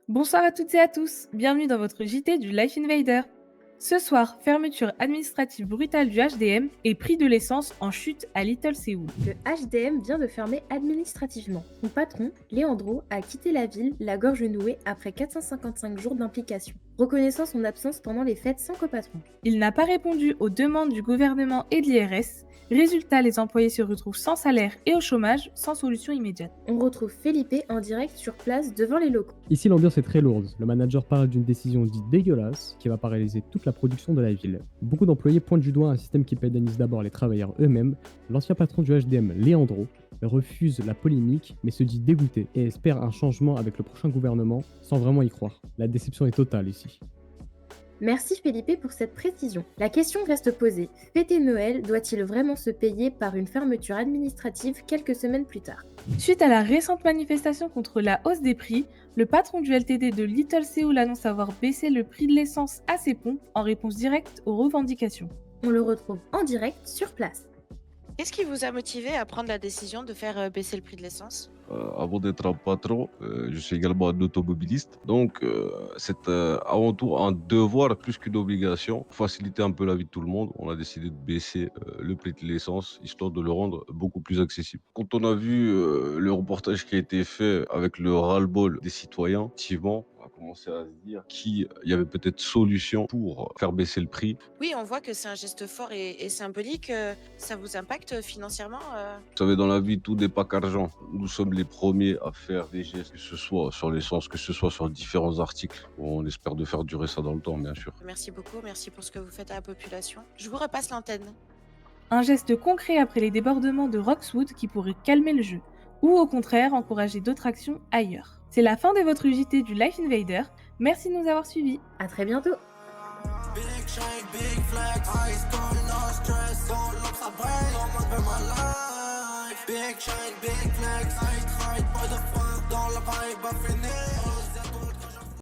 Bonsoir à toutes et à tous, bienvenue dans votre JT du Life Invader. Ce soir, fermeture administrative brutale du HDM et prix de l'essence en chute à Little Séoul. Le HDM vient de fermer administrativement. Son patron, Leandro, a quitté la ville, la gorge nouée, après 455 jours d'implication, reconnaissant son absence pendant les fêtes sans copatron. Il n'a pas répondu aux demandes du gouvernement et de l'IRS. Résultat, les employés se retrouvent sans salaire et au chômage, sans solution immédiate. On retrouve Felipe en direct sur place devant les locaux. Ici, l'ambiance est très lourde. Le manager parle d'une décision dite dégueulasse qui va paralyser toute la production de la ville. Beaucoup d'employés pointent du doigt un système qui pénalise d'abord les travailleurs eux-mêmes. L'ancien patron du HDM, Leandro, refuse la polémique mais se dit dégoûté et espère un changement avec le prochain gouvernement sans vraiment y croire. La déception est totale ici. Merci Felipe pour cette précision. La question reste posée. Fêter Noël doit-il vraiment se payer par une fermeture administrative quelques semaines plus tard? Suite à la récente manifestation contre la hausse des prix, le patron du LTD de Little Séoul annonce avoir baissé le prix de l'essence à ses pompes en réponse directe aux revendications. On le retrouve en direct sur place. Qu'est-ce qui vous a motivé à prendre la décision de faire baisser le prix de l'essence? Avant d'être un patron, je suis également un automobiliste. Donc, c'est avant tout un devoir plus qu'une obligation. Faciliter un peu la vie de tout le monde, on a décidé de baisser le prix de l'essence, histoire de le rendre beaucoup plus accessible. Quand on a vu le reportage qui a été fait avec le ras-le-bol des citoyens, effectivement, on a commencé à se dire qu'il y avait peut-être solution pour faire baisser le prix. Oui, on voit que c'est un geste fort et symbolique. Ça vous impacte financièrement? Vous savez, dans la vie, tout n'est pas qu'argent. Nous sommes les premiers à faire des gestes, que ce soit sur l'essence, que ce soit sur différents articles. On espère de faire durer ça dans le temps, bien sûr. Merci beaucoup, merci pour ce que vous faites à la population. Je vous repasse l'antenne. Un geste concret après les débordements de Roxwood qui pourrait calmer le jeu, ou au contraire encourager d'autres actions ailleurs. C'est la fin de votre JT du Life Invader, merci de nous avoir suivis. À très bientôt. Big chain, big flex, high school, no stress, all looks a break, almost been my life. Big chain, big flex, I tried by the front, dans la vibe a fini.